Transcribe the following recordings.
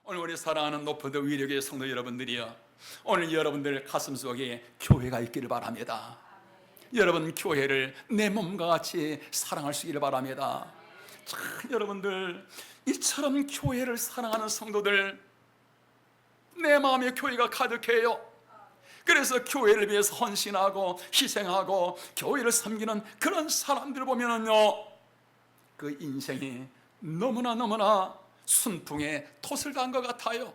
오늘 우리 사랑하는 높은 위력의 성도 여러분들이여, 오늘 여러분들 가슴속에 교회가 있기를 바랍니다. 여러분 교회를 내 몸과 같이 사랑할 수 있기를 바랍니다. 참, 여러분들 이처럼 교회를 사랑하는 성도들, 내 마음에 교회가 가득해요. 그래서 교회를 위해서 헌신하고 희생하고 교회를 섬기는 그런 사람들 보면은요, 그 인생이 너무나 순풍에 돛을 단 것 같아요.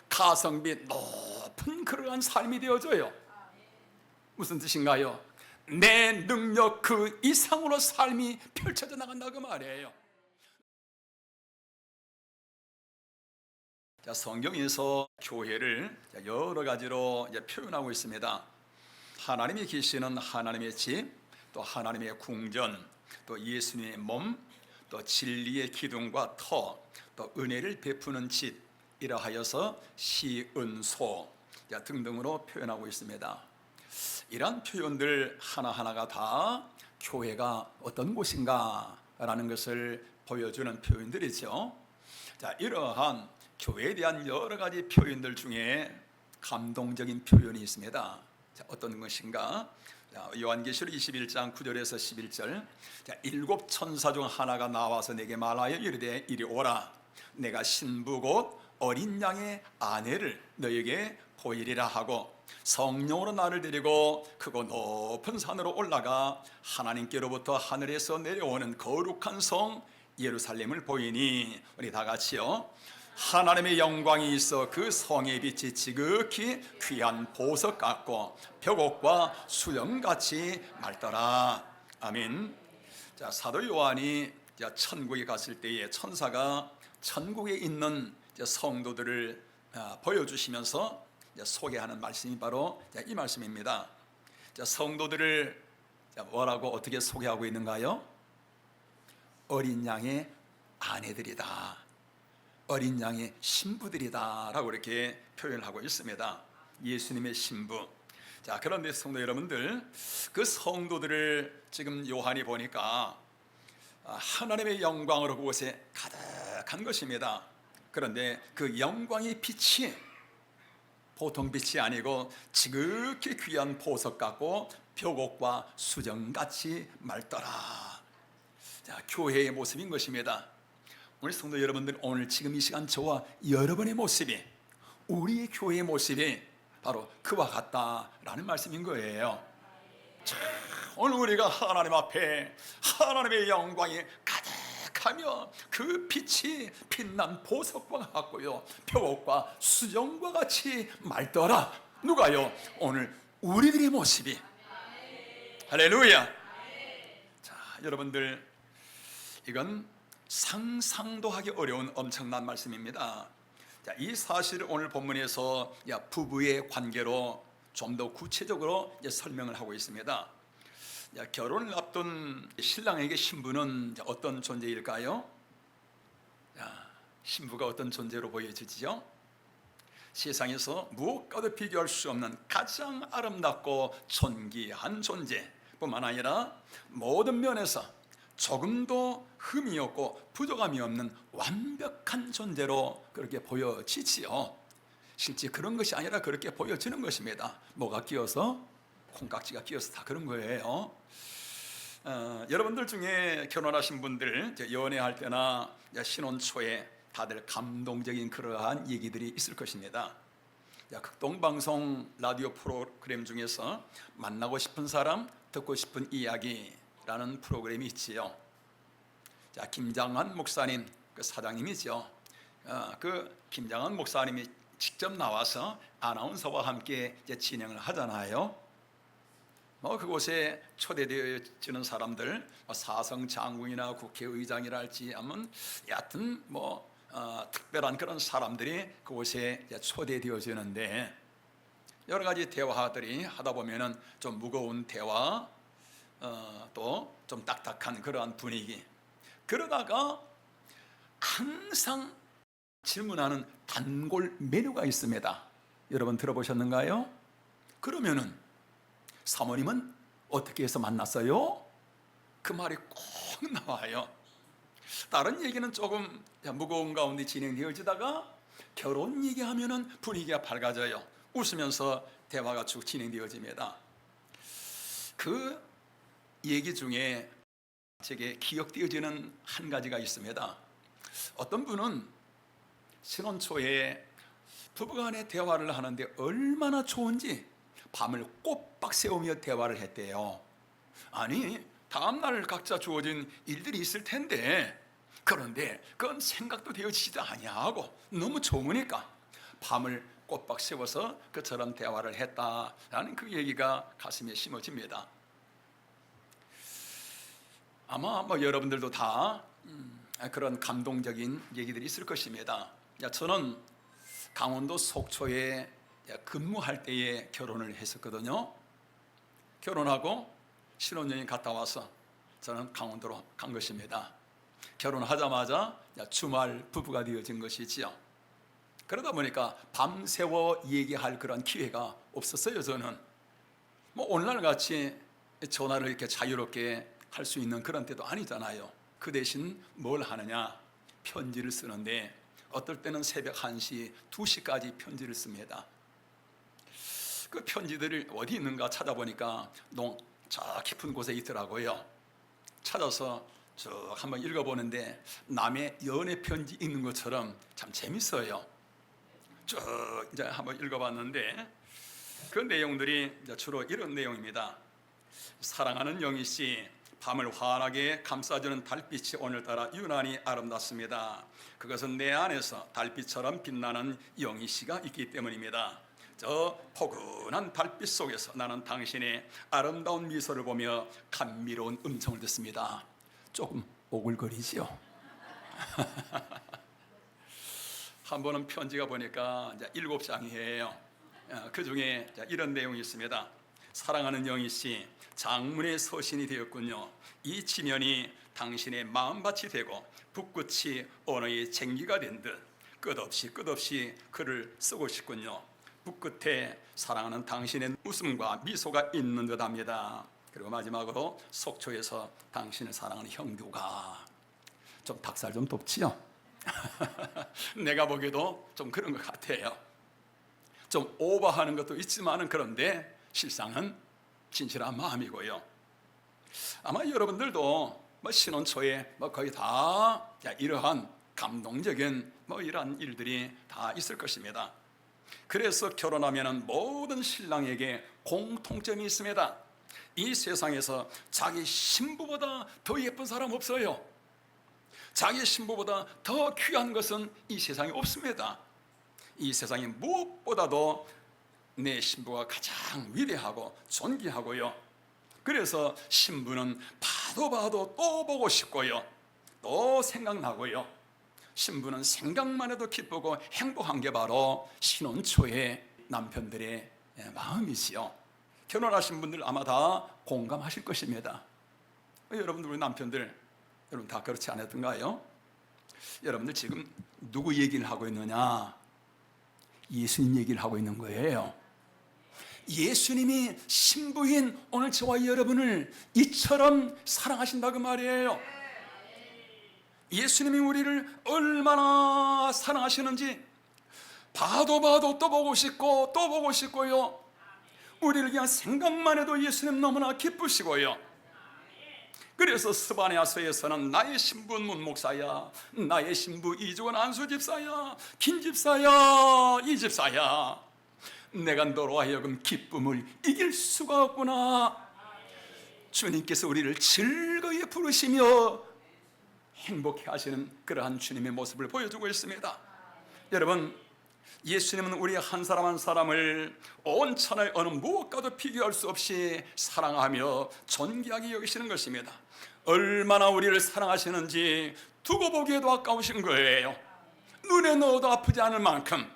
가성비 높은 그러한 삶이 되어져요. 무슨 뜻인가요? 내 능력 그 이상으로 삶이 펼쳐져 나간다고 말이에요. 자, 성경에서 교회를 여러 가지로 표현하고 있습니다. 하나님이 계시는 하나님의 집, 또 하나님의 궁전, 또 예수님의 몸, 또 진리의 기둥과 터, 또 은혜를 베푸는 집, 이러하여서 시은소 등등으로 표현하고 있습니다. 이러한 표현들 하나하나가 다 교회가 어떤 곳인가 라는 것을 보여주는 표현들이죠. 자, 이러한 교회에 대한 여러 가지 표현들 중에 감동적인 표현이 있습니다. 자, 어떤 것인가? 자, 요한계시록 21장 9절에서 11절. 자, 7 천사 중 하나가 나와서 내게 말하여 이르되 이리 오라. 내가 신부 곧 어린 양의 아내를 너에게 보이리라 하고 성령으로 나를 데리고 크고 높은 산으로 올라가 하나님께로부터 하늘에서 내려오는 거룩한 성 예루살렘을 보이니, 우리 다 같이요. 하나님의 영광이 있어 그 성의 빛이 지극히 귀한 보석 같고 벽옥과 수정같이 맑더라. 아멘. 자, 사도 요한이 천국에 갔을 때에 천사가 천국에 있는 성도들을 보여주시면서 소개하는 말씀이 바로 이 말씀입니다. 성도들을 뭐라고 어떻게 소개하고 있는가요? 어린 양의 아내들이다, 어린 양의 신부들이다 라고 이렇게 표현을 하고 있습니다. 예수님의 신부. 자, 그런데 성도 여러분들, 그 성도들을 지금 요한이 보니까 하나님의 영광으로 그곳에 가득한 것입니다. 그런데 그 영광의 빛이 보통 빛이 아니고 지극히 귀한 보석 같고 벽옥과 수정같이 맑더라. 자, 교회의 모습인 것입니다. 우리 성도 여러분들, 오늘 지금 이 시간 저와 여러분의 모습이, 우리의 교회의 모습이 바로 그와 같다라는 말씀인 거예요. 자, 오늘 우리가 하나님 앞에 하나님의 영광이 가득하며 그 빛이 빛난 보석과 같고요, 벽옥과 수정과 같이 맑더라. 누가요? 오늘 우리들의 모습이. 할렐루야. 자, 여러분들, 이건 상상도 하기 어려운 엄청난 말씀입니다. 자, 이 사실을 오늘 본문에서 부부의 관계로 좀 더 구체적으로 설명을 하고 있습니다. 결혼을 앞둔 신랑에게 신부는 어떤 존재일까요? 신부가 어떤 존재로 보여지죠? 세상에서 무엇과도 비교할 수 없는 가장 아름답고 존귀한 존재뿐만 아니라 모든 면에서 조금도 흠이 없고 부족함이 없는 완벽한 존재로 그렇게 보여지지요. 실제 그런 것이 아니라 그렇게 보여지는 것입니다. 뭐가 끼어서? 콩깍지가 끼어서 다 그런 거예요. 여러분들 중에 결혼하신 분들 연애할 때나 신혼 초에 다들 감동적인 그러한 얘기들이 있을 것입니다. 극동방송 라디오 프로그램 중에서 만나고 싶은 사람, 듣고 싶은 이야기라는 프로그램이 있지요. 자, 김장한 목사님, 그 사장님이죠. 그 김장한 목사님이 직접 나와서 아나운서와 함께 진행을 하잖아요. 그곳에 초대되어지는 사람들, 사성 장군이나 국회의장이랄지 하면 여하튼 특별한 그런 사람들이 그곳에 초대되어지는데, 여러 가지 대화들이 하다 보면은 좀 무거운 대화, 또 좀 딱딱한 그러한 분위기. 그러다가 항상 질문하는 단골 메뉴가 있습니다. 여러분 들어보셨는가요? 그러면은 사모님은 어떻게 해서 만났어요? 그 말이 꼭 나와요. 다른 얘기는 조금 무거운 가운데 진행되어지다가 결혼 얘기하면은 분위기가 밝아져요. 웃으면서 대화가 쭉 진행되어집니다. 그 얘기 중에 제게 기억되어지는 한 가지가 있습니다. 어떤 분은 신혼 초에 부부간의 대화를 하는데 얼마나 좋은지 밤을 꼬박 새우며 대화를 했대요. 아니, 다음날 각자 주어진 일들이 있을 텐데, 그런데 그건 생각도 되어지지도 아니하고 너무 좋으니까 밤을 꼬박 세워서 그처럼 대화를 했다라는 그 얘기가 가슴에 심어집니다. 아마 여러분들도 다 그런 감동적인 얘기들이 있을 것입니다. 저는 강원도 속초에 근무할 때에 결혼을 했었거든요. 결혼하고 신혼여행 갔다 와서 저는 강원도로 간 것입니다. 결혼하자마자 주말 부부가 되어진 것이지요. 그러다 보니까 밤새워 얘기할 그런 기회가 없었어요. 저는 오늘날 같이 전화를 이렇게 자유롭게 할 수 있는 그런 때도 아니잖아요. 그 대신 뭘 하느냐? 편지를 쓰는데 어떨 때는 새벽 1시, 2시까지 편지를 씁니다. 그 편지들이 어디 있는가 찾아보니까 저 깊은 곳에 있더라고요. 찾아서 쭉 한번 읽어보는데 남의 연애 편지 읽는 것처럼 참 재밌어요. 쭉 이제 한번 읽어봤는데 그 내용들이 주로 이런 내용입니다. 사랑하는 영희 씨, 밤을 환하게 감싸주는 달빛이 오늘따라 유난히 아름답습니다. 그것은 내 안에서 달빛처럼 빛나는 영희 씨가 있기 때문입니다. 저 포근한 달빛 속에서 나는 당신의 아름다운 미소를 보며 감미로운 음성을 듣습니다. 조금 오글거리지요. 한 번은 편지가 보니까 이제 7장이에요. 그 중에 이런 내용이 있습니다. 사랑하는 영희 씨, 장문의 서신이 되었군요. 이 지면이 당신의 마음밭이 되고 붓끝이 언어의 쟁기가 된 듯 끝없이 글을 쓰고 싶군요. 붓끝에 사랑하는 당신의 웃음과 미소가 있는 듯합니다. 그리고 마지막으로 속초에서 당신을 사랑하는 형규가. 좀 닭살 좀 돋지요? 내가 보기에도 좀 그런 것 같아요. 좀 오버하는 것도 있지만은 그런데 실상은 진실한 마음이고요. 아마 여러분들도 신혼 초에 거의 다 이러한 감동적인 이러한 일들이 다 있을 것입니다. 그래서 결혼하면은 모든 신랑에게 공통점이 있습니다. 이 세상에서 자기 신부보다 더 예쁜 사람 없어요. 자기 신부보다 더 귀한 것은 이 세상에 없습니다. 이 세상에 무엇보다도 내 신부가 가장 위대하고 존귀하고요. 그래서 신부는 봐도 또 보고 싶고요. 또 생각나고요. 신부는 생각만 해도 기쁘고 행복한 게 바로 신혼 초의 남편들의 마음이지요. 결혼하신 분들 아마 다 공감하실 것입니다. 여러분들 우리 남편들 여러분 다 그렇지 않았던가요? 여러분들 지금 누구 얘기를 하고 있느냐? 예수님 얘기를 하고 있는 거예요. 예수님이 신부인 오늘 저와 여러분을 이처럼 사랑하신다고 말이에요. 예수님이 우리를 얼마나 사랑하시는지 봐도 또 보고 싶고 또 보고 싶고요. 우리를 그냥 생각만 해도 예수님 너무나 기쁘시고요. 그래서 스바냐서에서는 나의 신부 문 목사야, 나의 신부 이주원 안수 집사야, 김 집사야, 이 집사야, 내가 너로 하여금 기쁨을 이길 수가 없구나. 주님께서 우리를 즐거이 부르시며 행복해 하시는 그러한 주님의 모습을 보여주고 있습니다. 여러분, 예수님은 우리 한 사람 한 사람을 온 천하의 어느 무엇과도 비교할 수 없이 사랑하며 존귀하게 여기시는 것입니다. 얼마나 우리를 사랑하시는지 두고 보기에도 아까우신 거예요. 눈에 넣어도 아프지 않을 만큼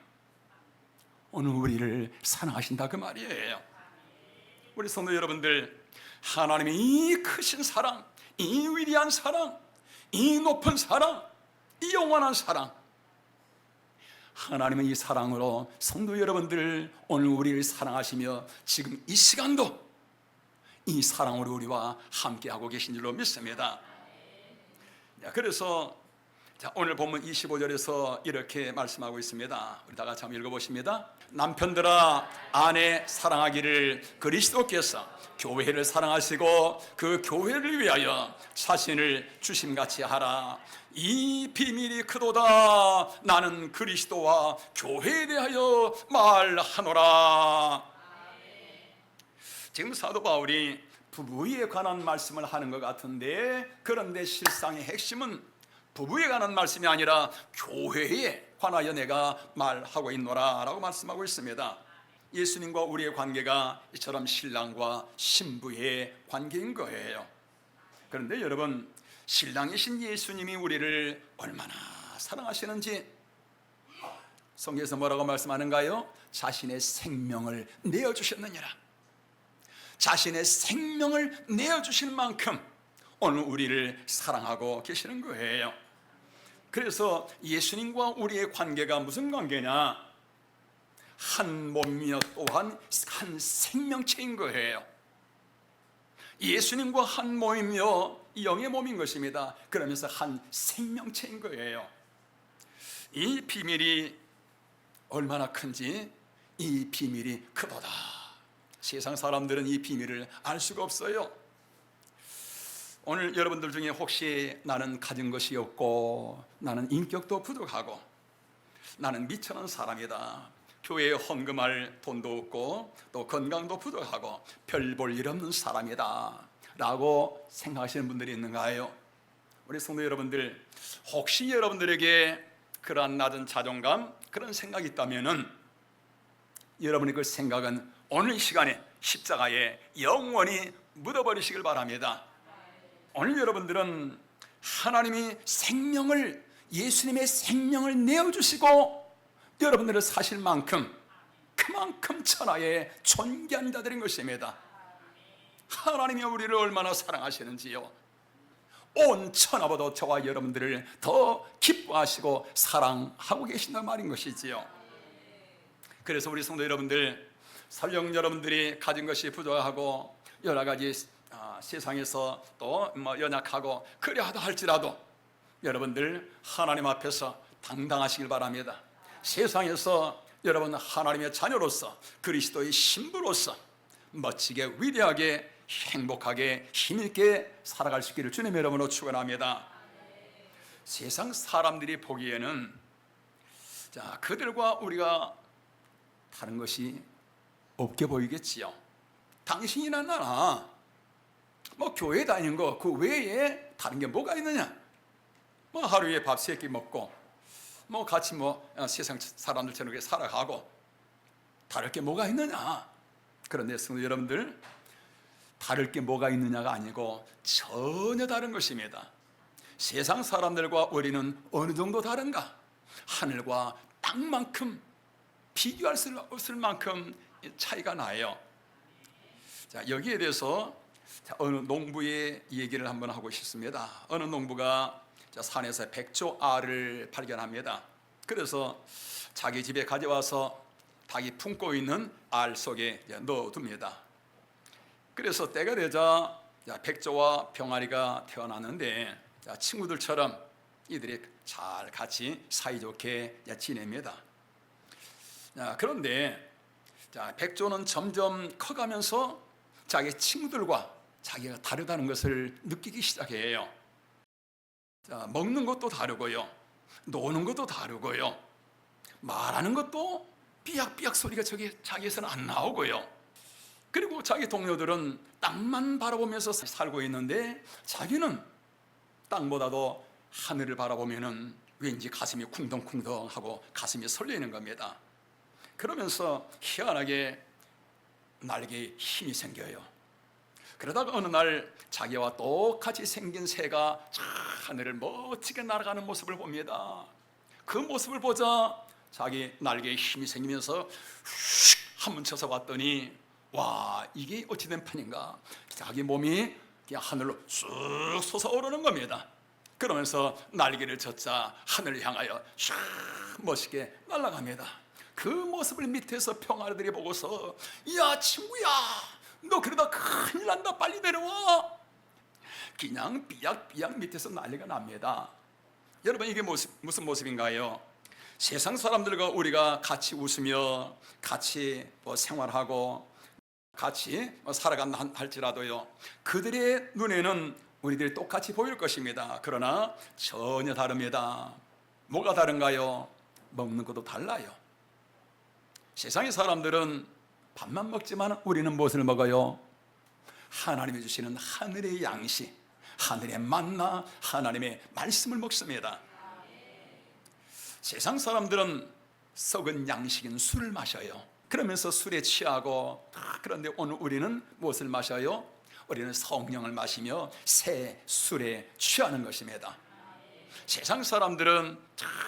오늘 우리를 사랑하신다 그 말이에요. 우리 성도 여러분들, 하나님의 이 크신 사랑, 이 위대한 사랑, 이 높은 사랑, 이 영원한 사랑, 하나님의 이 사랑으로 성도 여러분들 오늘 우리를 사랑하시며 지금 이 시간도 이 사랑으로 우리와 함께하고 계신 줄로 믿습니다. 그래서 자, 오늘 본문 25절에서 이렇게 말씀하고 있습니다. 우리 다 같이 한번 읽어보십니다. 남편들아, 아내 사랑하기를 그리스도께서 교회를 사랑하시고 그 교회를 위하여 자신을 주심같이 하라. 이 비밀이 크도다. 나는 그리스도와 교회에 대하여 말하노라. 지금 사도 바울이 부부에 관한 말씀을 하는 것 같은데, 그런데 실상의 핵심은 부부에 관한 말씀이 아니라 교회에 관하여 내가 말하고 있노라 라고 말씀하고 있습니다. 예수님과 우리의 관계가 이처럼 신랑과 신부의 관계인 거예요. 그런데 여러분, 신랑이신 예수님이 우리를 얼마나 사랑하시는지 성경에서 뭐라고 말씀하는가요? 자신의 생명을 내어주셨느니라. 자신의 생명을 내어주실 만큼 오늘 우리를 사랑하고 계시는 거예요. 그래서 예수님과 우리의 관계가 무슨 관계냐? 한 몸이요 또한 한 생명체인 거예요. 예수님과 한 몸이요 영의 몸인 것입니다. 그러면서 한 생명체인 거예요. 이 비밀이 얼마나 큰지, 이 비밀이 크도다. 세상 사람들은 이 비밀을 알 수가 없어요. 오늘 여러분들 중에 혹시 나는 가진 것이 없고 나는 인격도 부족하고 나는 미천한 사람이다, 교회에 헌금할 돈도 없고 또 건강도 부족하고 별 볼 일 없는 사람이다 라고 생각하시는 분들이 있는가요? 우리 성도 여러분들, 혹시 여러분들에게 그러한 낮은 자존감, 그런 생각이 있다면은 여러분의 그 생각은 오늘 이 시간에 십자가에 영원히 묻어버리시길 바랍니다. 오늘 여러분들은 하나님이 생명을, 예수님의 생명을 내어주시고 여러분들을 사실 만큼 그만큼 천하의 존귀한 자들인 것입니다. 하나님이 우리를 얼마나 사랑하시는지요. 온 천하보다 저와 여러분들을 더 기뻐하시고 사랑하고 계신다는 말인 것이지요. 그래서 우리 성도 여러분들, 설령 여러분들이 가진 것이 부족하고 여러 가지 세상에서 또 연약하고 그래하다 할지라도 여러분들 하나님 앞에서 당당하시길 바랍니다. 세상에서 여러분 하나님의 자녀로서 그리스도의 신부로서 멋지게, 위대하게, 행복하게, 힘있게 살아갈 수 있기를 주님의 이름으로 축원합니다. 세상 사람들이 보기에는 그들과 우리가 다른 것이 없게 보이겠지요. 당신이나 나나 교회 다니는 거 그 외에 다른 게 뭐가 있느냐? 하루에 밥 3끼 먹고 같이 세상 사람들처럼 이렇게 살아가고 다를 게 뭐가 있느냐? 그런데 성도 여러분들, 다를 게 뭐가 있느냐가 아니고 전혀 다른 것입니다. 세상 사람들과 우리는 어느 정도 다른가? 하늘과 땅만큼, 비교할 수 없을 만큼 차이가 나요. 여기에 대해서 어느 농부의 얘기를 한번 하고 싶습니다. 어느 농부가 산에서 백조알을 발견합니다. 그래서 자기 집에 가져와서 닭이 품고 있는 알 속에 넣어둡니다. 그래서 때가 되자 백조와 병아리가 태어났는데 친구들처럼 이들이 잘 같이 사이좋게 지냅니다. 그런데 백조는 점점 커가면서 자기 친구들과 자기가 다르다는 것을 느끼기 시작해요. 먹는 것도 다르고요, 노는 것도 다르고요, 말하는 것도 삐약삐약 소리가 자기에서는 안 나오고요. 그리고 자기 동료들은 땅만 바라보면서 살고 있는데 자기는 땅보다도 하늘을 바라보면은 왠지 가슴이 쿵덩쿵덩하고 가슴이 설레는 겁니다. 그러면서 희한하게 날개에 힘이 생겨요. 그러다가 어느 날 자기와 똑같이 생긴 새가 저 하늘을 멋지게 날아가는 모습을 봅니다. 그 모습을 보자 자기 날개에 힘이 생기면서 한번 쳐서 봤더니 와, 이게 어찌된 판인가? 자기 몸이 그냥 하늘로 쑥 솟아오르는 겁니다. 그러면서 날개를 젓자 하늘을 향하여 슉 멋있게 날아갑니다. 그 모습을 밑에서 병아리들이 보고서, 야 친구야, 너 그러다 큰일 난다, 빨리 내려와. 그냥 삐약삐약 밑에서 난리가 납니다. 여러분, 이게 무슨 모습인가요? 세상 사람들과 우리가 같이 웃으며 같이 생활하고 같이 살아간다 할지라도요, 그들의 눈에는 우리들이 똑같이 보일 것입니다. 그러나 전혀 다릅니다. 뭐가 다른가요? 먹는 것도 달라요. 세상의 사람들은 밥만 먹지만 우리는 무엇을 먹어요? 하나님이 주시는 하늘의 양식, 하늘의 만나, 하나님의 말씀을 먹습니다. 세상 사람들은 썩은 양식인 술을 마셔요. 그러면서 술에 취하고, 그런데 오늘 우리는 무엇을 마셔요? 우리는 성령을 마시며 새 술에 취하는 것입니다. 세상 사람들은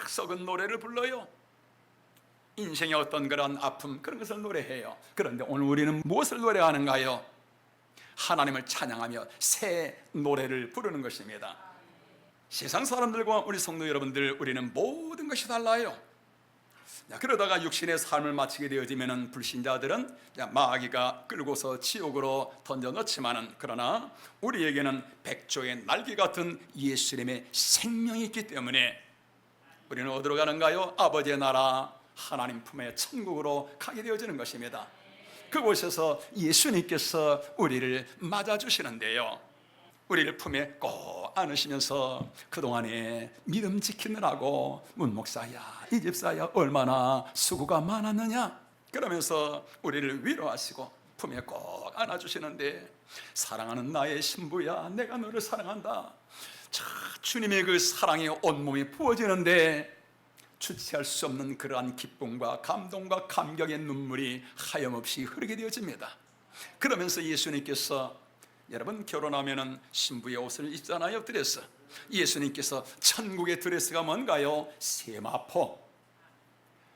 썩은 노래를 불러요. 인생의 어떤 그런 아픔, 그런 것을 노래해요. 그런데 오늘 우리는 무엇을 노래하는가요? 하나님을 찬양하며 새 노래를 부르는 것입니다. 세상 사람들과 우리 성도 여러분들, 우리는 모든 것이 달라요. 그러다가 육신의 삶을 마치게 되어지면 불신자들은 마귀가 끌고서 지옥으로 던져 넣지만은, 그러나 우리에게는 백조의 날개 같은 예수님의 생명이 있기 때문에 우리는 어디로 가는가요? 아버지의 나라, 하나님 품의 천국으로 가게 되어지는 것입니다. 그곳에서 예수님께서 우리를 맞아주시는데요, 우리를 품에 꼭 안으시면서 그동안에 믿음 지키느라고 문목사야, 이 집사야 얼마나 수고가 많았느냐, 그러면서 우리를 위로하시고 품에 꼭 안아주시는데, 사랑하는 나의 신부야, 내가 너를 사랑한다. 자, 주님의 그 사랑이 온몸에 부어지는데 주체할 수 없는 그러한 기쁨과 감동과 감격의 눈물이 하염없이 흐르게 되어집니다. 그러면서 예수님께서, 여러분 결혼하면은 신부의 옷을 입잖아요, 드레스. 예수님께서 천국의 드레스가 뭔가요? 세마포.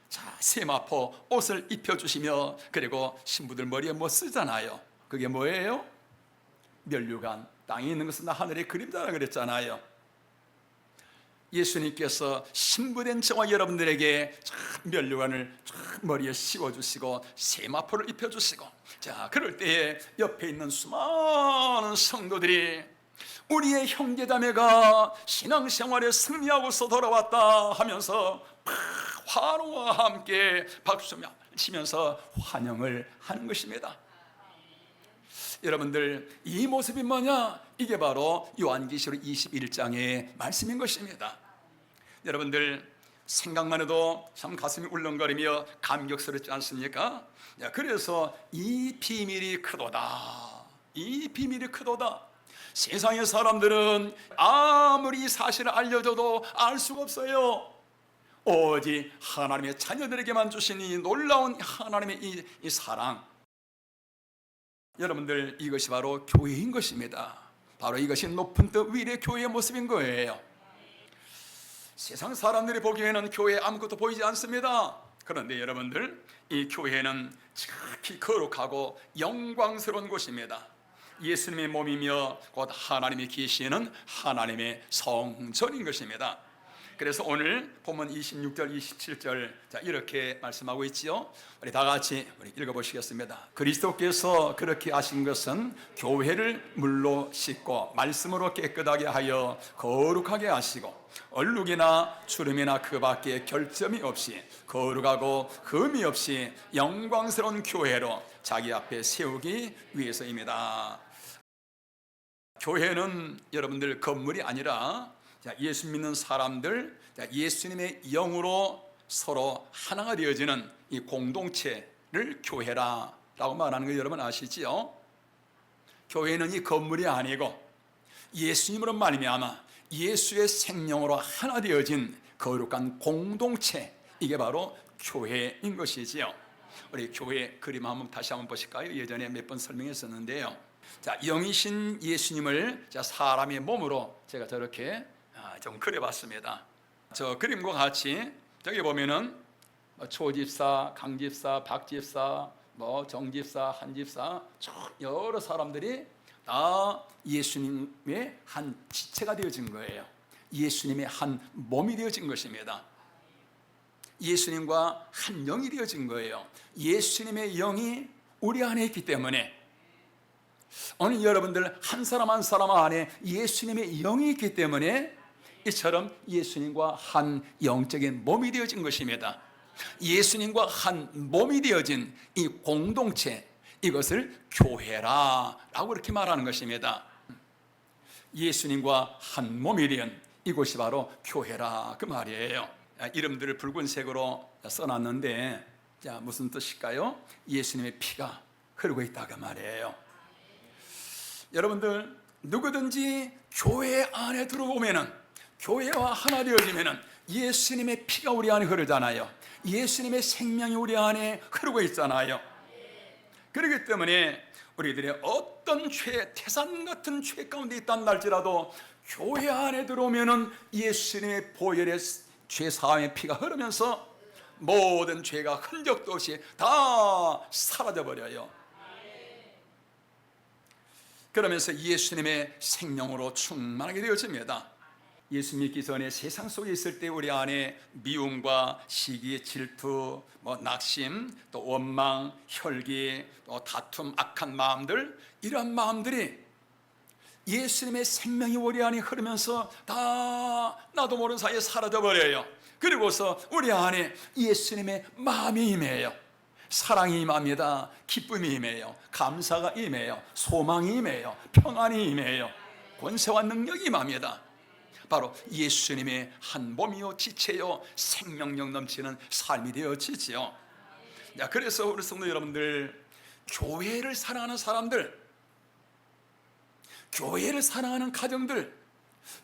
자, 세마포 옷을 입혀주시며, 그리고 신부들 머리에 뭐 쓰잖아요. 그게 뭐예요? 면류관. 땅에 있는 것은 하늘의 그림자라 그랬잖아요. 예수님께서 신부된 저와 여러분들에게 면류관을 머리에 씌워주시고 세마포를 입혀주시고, 자, 그럴 때에 옆에 있는 수많은 성도들이 우리의 형제자매가 신앙생활에 승리하고서 돌아왔다 하면서 환호와 함께 박수 치면서 환영을 하는 것입니다. 여러분들, 이 모습이 뭐냐? 이게 바로 요한계시록 21장의 말씀인 것입니다. 여러분들, 생각만 해도 참 가슴이 울렁거리며 감격스럽지 않습니까? 그래서 이 비밀이 크도다. 이 비밀이 크도다. 세상의 사람들은 아무리 사실을 알려줘도 알 수가 없어요. 오직 하나님의 자녀들에게만 주신 이 놀라운 하나님의 이 사랑, 여러분들, 이것이 바로 교회인 것입니다. 바로 이것이 높은 뜻 위의 교회의 모습인 거예요. 세상 사람들이 보기에는 교회에 아무것도 보이지 않습니다. 그런데 여러분들, 이 교회는 지극히 거룩하고 영광스러운 곳입니다. 예수님의 몸이며 곧 하나님이 계시는 하나님의 성전인 것입니다. 그래서 오늘 본문 26절, 27절, 자, 이렇게 말씀하고 있지요. 우리 다 같이 읽어보시겠습니다. 그리스도께서 그렇게 하신 것은 교회를 물로 씻고 말씀으로 깨끗하게 하여 거룩하게 하시고, 얼룩이나 주름이나 그 밖에 결점이 없이 거룩하고 흠이 없이 영광스러운 교회로 자기 앞에 세우기 위해서입니다. 교회는 여러분들 건물이 아니라 예수 믿는 사람들, 예수님의 영으로 서로 하나가 되어지는 이 공동체를 교회라고 말하는 거 여러분 아시지요? 교회는 이 건물이 아니고 예수님으로 말미암아 예수의 생명으로 하나 되어진 거룩한 공동체, 이게 바로 교회인 것이지요. 우리 교회 그림 다시 한번 보실까요? 예전에 몇 번 설명했었는데요. 자, 영이신 예수님을 사람의 몸으로 제가 저렇게 좀 그려봤습니다. 저 그림과 같이 저기 보면은 초집사, 강집사, 박집사, 정집사, 한집사, 여러 사람들이 다 예수님의 한 지체가 되어진 거예요. 예수님의 한 몸이 되어진 것입니다. 예수님과 한 영이 되어진 거예요. 예수님의 영이 우리 안에 있기 때문에, 오늘 여러분들 한 사람 한 사람 안에 예수님의 영이 있기 때문에 이처럼 예수님과 한 영적인 몸이 되어진 것입니다. 예수님과 한 몸이 되어진 이 공동체, 이것을 교회라라고 이렇게 말하는 것입니다. 예수님과 한 몸이 된 이곳이 바로 교회라, 그 말이에요. 이름들을 붉은색으로 써놨는데, 자, 무슨 뜻일까요? 예수님의 피가 흐르고 있다, 그 말이에요. 여러분들, 누구든지 교회 안에 들어오면은, 교회와 하나 되어지면은 예수님의 피가 우리 안에 흐르잖아요. 예수님의 생명이 우리 안에 흐르고 있잖아요. 그렇기 때문에 우리들의 어떤 죄, 태산 같은 죄 가운데 있단 날지라도 교회 안에 들어오면은 예수님의 보혈의 죄 사함의 피가 흐르면서 모든 죄가 흔적도 없이 다 사라져 버려요. 그러면서 예수님의 생명으로 충만하게 되어집니다. 예수 믿기 전에 세상 속에 있을 때 우리 안에 미움과 시기, 질투, 낙심, 또 원망, 혈기, 또 다툼, 악한 마음들, 이러한 마음들이 예수님의 생명이 우리 안에 흐르면서 다 나도 모르는 사이에 사라져 버려요. 그리고서 우리 안에 예수님의 마음이 임해요. 사랑이 임합니다. 기쁨이 임해요. 감사가 임해요. 소망이 임해요. 평안이 임해요. 권세와 능력이 임합니다. 바로 예수님의 한 몸이요 지체요 생명력 넘치는 삶이 되어지지요. 그래서 우리 성도 여러분들, 교회를 사랑하는 사람들, 교회를 사랑하는 가정들,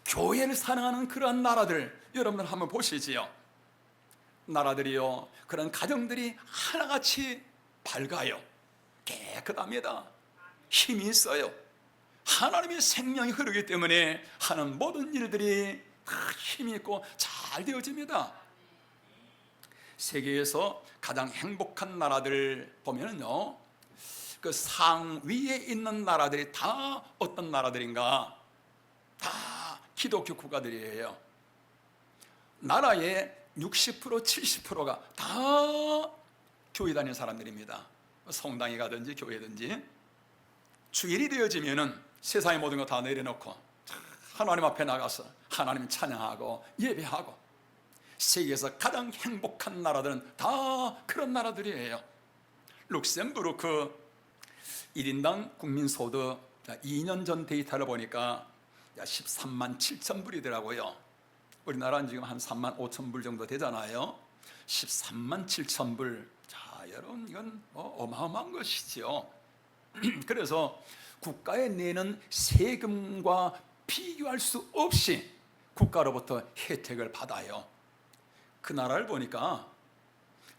교회를 사랑하는 그러한 나라들, 여러분들 한번 보시지요. 나라들이요, 그런 가정들이 하나같이 밝아요. 깨끗합니다. 힘이 있어요. 하나님의 생명이 흐르기 때문에 하는 모든 일들이 다 힘이 있고 잘 되어집니다. 세계에서 가장 행복한 나라들 보면은요, 그 상위에 있는 나라들이 다 어떤 나라들인가? 다 기독교 국가들이에요. 나라의 60%, 70%가 다 교회 다니는 사람들입니다. 성당에 가든지 교회든지. 주일이 되어지면은 세상의 모든 거 다 내려놓고 하나님 앞에 나가서 하나님 찬양하고 예배하고, 세계에서 가장 행복한 나라들은 다 그런 나라들이에요. 룩셈부르크 1인당 국민소득 2년 전 데이터를 보니까 13만 7천 불이더라고요. 우리나라는 지금 한 3만 5천 불 정도 되잖아요. 13만 7천 불. 자, 여러분, 이건 어마어마한 것이죠. 그래서 국가에 내는 세금과 비교할 수 없이 국가로부터 혜택을 받아요. 그 나라를 보니까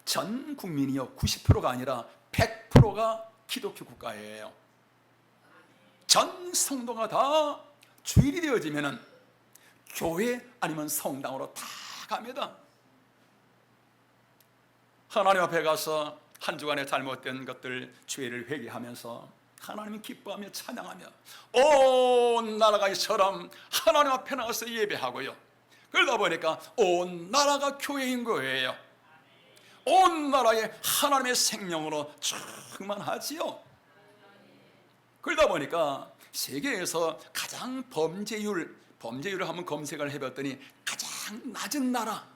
전 국민이요 90%가 아니라 100%가 기독교 국가예요. 전 성도가 다 주일이 되어지면은 교회 아니면 성당으로 다 갑니다. 하나님 앞에 가서 한 주간의 잘못된 것들, 죄를 회개하면서 하나님 기뻐하며 찬양하며 온 나라가 이처럼 하나님 앞에 나가서 예배하고요. 그러다 보니까 온 나라가 교회인 거예요. 온 나라에 하나님의 생명으로 충만하지요. 그러다 보니까 세계에서 가장 범죄율을 한번 검색을 해봤더니 가장 낮은 나라,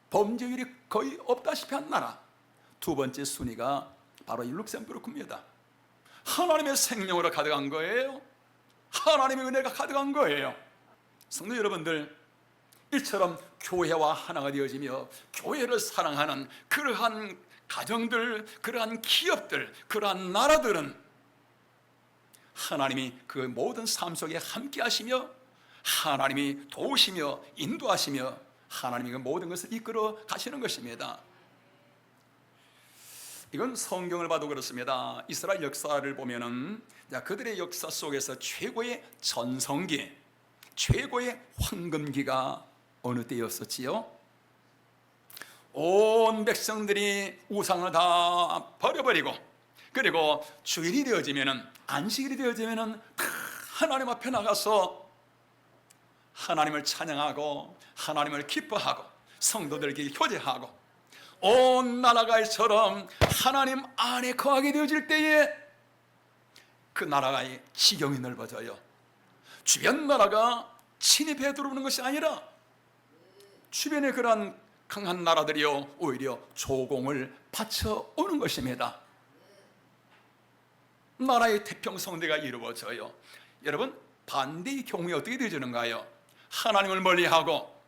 범죄율이 거의 없다시피 한 나라, 두 번째 순위가 바로 이 룩셈부르크입니다. 하나님의 생명으로 가득한 거예요. 하나님의 은혜가 가득한 거예요. 성도 여러분들, 이처럼 교회와 하나가 되어지며 교회를 사랑하는 그러한 가정들, 그러한 기업들, 그러한 나라들은 하나님이 그 모든 삶 속에 함께 하시며 하나님이 도우시며 인도하시며 하나님이 그 모든 것을 이끌어 가시는 것입니다. 이건 성경을 봐도 그렇습니다. 이스라엘 역사를 보면은 그들의 역사 속에서 최고의 전성기, 최고의 황금기가 어느 때였었지요? 온 백성들이 우상을 다 버려버리고, 그리고 주일이 되어지면은, 안식일이 되어지면은 하나님 앞에 나가서 하나님을 찬양하고 하나님을 기뻐하고 성도들에게 교제하고 온 나라가 이처럼 하나님 안에 거하게 되어질 때에 그 나라의 지경이 넓어져요. 주변 나라가 침입해 들어오는 것이 아니라 주변에 그러한 강한 나라들이요 오히려 조공을 바쳐오는 것입니다. 나라의 태평성대가 이루어져요. 여러분, 반대의 경우에 어떻게 되어지는가요? 하나님을 멀리하고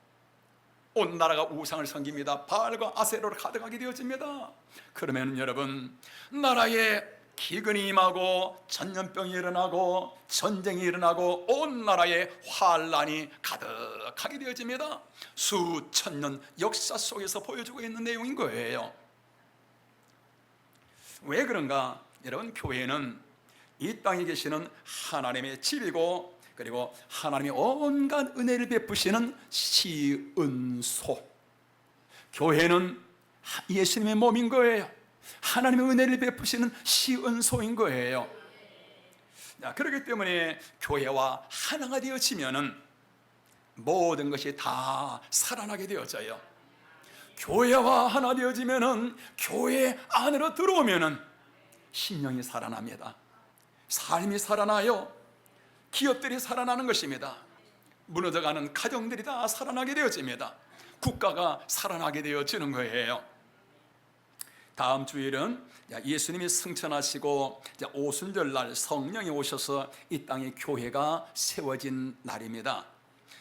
온 나라가 우상을 섬깁니다. 바알과 아세로를 가득하게 되어집니다. 그러면 여러분, 나라에 기근이 임하고 전염병이 일어나고 전쟁이 일어나고 온 나라에 환란이 가득하게 되어집니다. 수천 년 역사 속에서 보여주고 있는 내용인 거예요. 왜 그런가? 여러분, 교회는 이 땅에 계시는 하나님의 집이고, 그리고 하나님이 온갖 은혜를 베푸시는 시은소. 교회는 예수님의 몸인 거예요. 하나님의 은혜를 베푸시는 시은소인 거예요. 그렇기 때문에 교회와 하나가 되어지면은 모든 것이 다 살아나게 되어져요. 교회와 하나 되어지면은, 교회 안으로 들어오면은 신령이 살아납니다. 삶이 살아나요. 기업들이 살아나는 것입니다. 무너져가는 가정들이 다 살아나게 되어집니다. 국가가 살아나게 되어지는 거예요. 다음 주일은 예수님이 승천하시고 오순절날 성령이 오셔서 이 땅에 교회가 세워진 날입니다.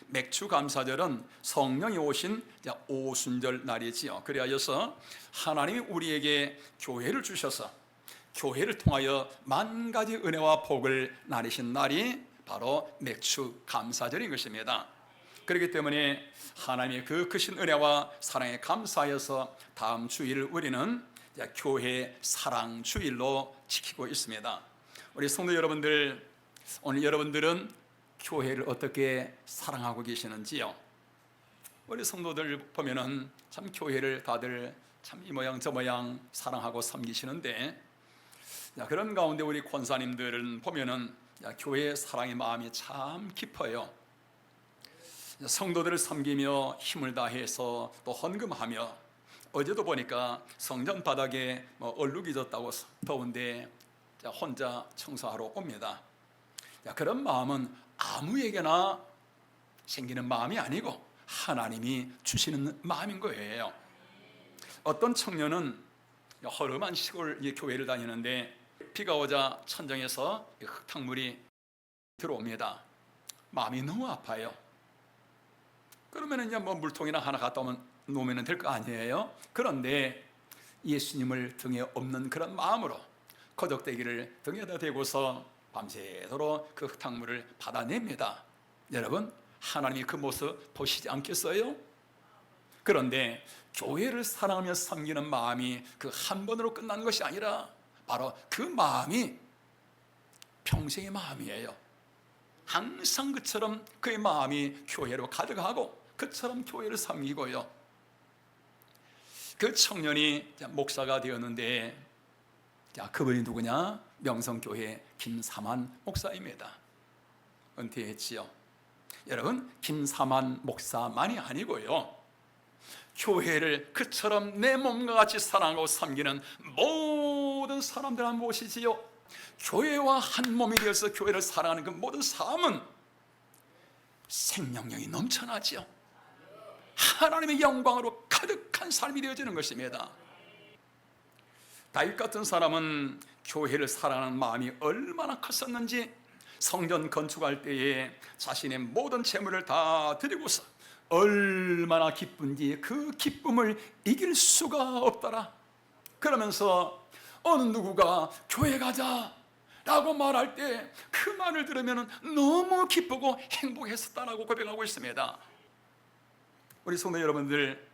맥주감사절은 성령이 오신 오순절 날이지요. 그리하여서 하나님이 우리에게 교회를 주셔서 교회를 통하여 만 가지 은혜와 복을 나누신 날이 바로 맥주감사절인 것입니다. 그렇기 때문에 하나님의 그 크신 은혜와 사랑에 감사하여서 다음 주일을 우리는 교회 사랑주일로 지키고 있습니다. 우리 성도 여러분들, 오늘 여러분들은 교회를 어떻게 사랑하고 계시는지요? 우리 성도들 보면은 참 교회를 다들 참 이 모양 저 모양 사랑하고 섬기시는데, 그런 가운데 우리 권사님들은 보면은 교회의 사랑의 마음이 참 깊어요. 성도들을 섬기며 힘을 다해서 또 헌금하며, 어제도 보니까 성전 바닥에 얼룩이 졌다고 더운데 혼자 청소하러 옵니다. 그런 마음은 아무에게나 생기는 마음이 아니고 하나님이 주시는 마음인 거예요. 어떤 청년은 허름한 시골 교회를 다니는데 비가 오자 천정에서 흙탕물이 들어옵니다. 마음이 너무 아파요. 그러면 이제 물통이나 하나 갖다 놓으면 될 거 아니에요? 그런데 예수님을 등에 업는 그런 마음으로 거적대기를 등에다 대고서 밤새도록 그 흙탕물을 받아냅니다. 여러분, 하나님이 그 모습 보시지 않겠어요? 그런데 교회를 사랑하며 섬기는 마음이 그 한 번으로 끝난 것이 아니라 바로 그 마음이 평생의 마음이에요. 항상 그처럼 그의 마음이 교회로 가득하고 그처럼 교회를 섬기고요. 그 청년이 목사가 되었는데, 그분이 누구냐? 명성교회 김사만 목사입니다. 은퇴했지요. 여러분, 김사만 목사만이 아니고요, 교회를 그처럼 내 몸과 같이 사랑하고 섬기는 모든 사람들 한번 보시지요. 교회와 한 몸이 되어서 교회를 사랑하는 그 모든 삶은 생명력이 넘쳐나지요. 하나님의 영광으로 가득한 삶이 되어지는 것입니다. 다윗 같은 사람은 교회를 사랑하는 마음이 얼마나 컸었는지 성전 건축할 때에 자신의 모든 재물을 다 드리고서 얼마나 기쁜지 그 기쁨을 이길 수가 없더라. 그러면서 어느 누구가 교회 가자 라고 말할 때 그 말을 들으면 너무 기쁘고 행복했었다라고 고백하고 있습니다. 우리 성도 여러분들,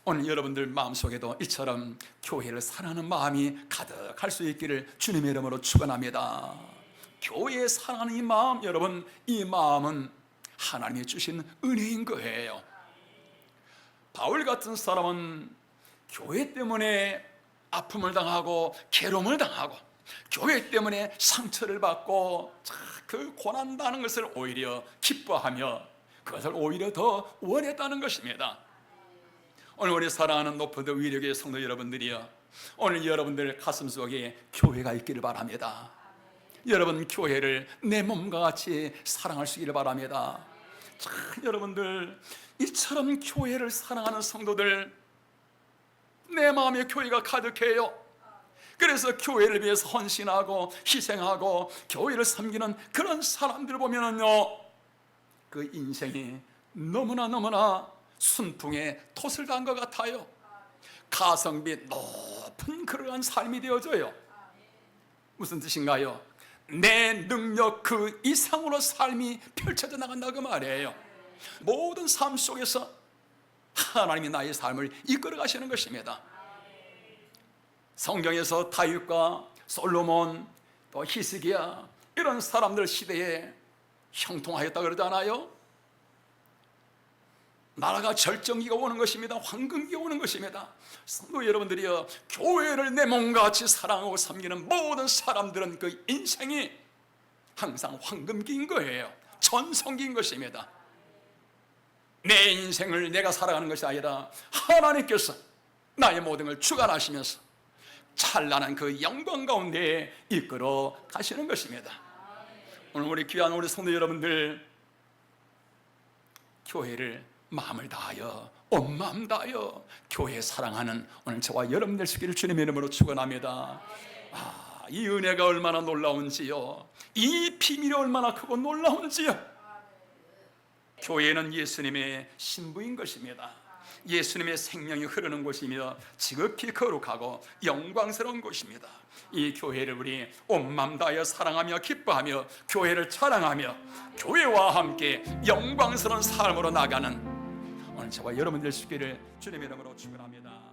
오늘 여러분들 마음속에도 이처럼 교회를 사랑하는 마음이 가득할 수 있기를 주님의 이름으로 축원합니다. 교회에 사랑하는 이 마음, 여러분, 이 마음은 하나님이 주신 은혜인 거예요. 바울 같은 사람은 교회 때문에 아픔을 당하고 괴로움을 당하고 교회 때문에 상처를 받고 그 고난다는 것을 오히려 기뻐하며 그것을 오히려 더 원했다는 것입니다. 오늘 우리 사랑하는 높은 위력의 성도 여러분들이여, 오늘 여러분들 가슴속에 교회가 있기를 바랍니다. 여러분, 교회를 내 몸과 같이 사랑할 수 있기를 바랍니다. 참 여러분들, 이처럼 교회를 사랑하는 성도들, 내 마음에 교회가 가득해요. 그래서 교회를 위해서 헌신하고 희생하고 교회를 섬기는 그런 사람들 보면은요, 그 인생이 너무나 순풍에 돛을 단 것 같아요. 가성비 높은 그러한 삶이 되어져요. 무슨 뜻인가요? 내 능력 그 이상으로 삶이 펼쳐져 나간다 그 말이에요. 모든 삶 속에서 하나님이 나의 삶을 이끌어 가시는 것입니다. 성경에서 다윗과 솔로몬, 또 히스기야, 이런 사람들 시대에 형통하였다 그러잖아요. 나라가 절정기가 오는 것입니다. 황금기가 오는 것입니다. 성도 여러분들이여, 교회를 내 몸같이 사랑하고 섬기는 모든 사람들은 그 인생이 항상 황금기인 거예요. 전성기인 것입니다. 내 인생을 내가 살아가는 것이 아니라 하나님께서 나의 모든 걸 주관하시면서 찬란한 그 영광 가운데 이끌어 가시는 것입니다. 오늘 우리 귀한 우리 성도 여러분들, 교회를 마음을 다하여 온 마음 다하여 교회 사랑하는 오늘 저와 여러분 될 수 있기를 주님의 이름으로 축원합니다. 이 은혜가 얼마나 놀라운지요, 이 비밀이 얼마나 크고 놀라운지요. 교회는 예수님의 신부인 것입니다. 예수님의 생명이 흐르는 곳이며 지극히 거룩하고 영광스러운 곳입니다. 이 교회를 우리 온 마음 다하여 사랑하며 기뻐하며 교회를 자랑하며 교회와 함께 영광스러운 삶으로 나가는 오늘 저와 여러분 될 수 있기를 주님의 이름으로 축원합니다.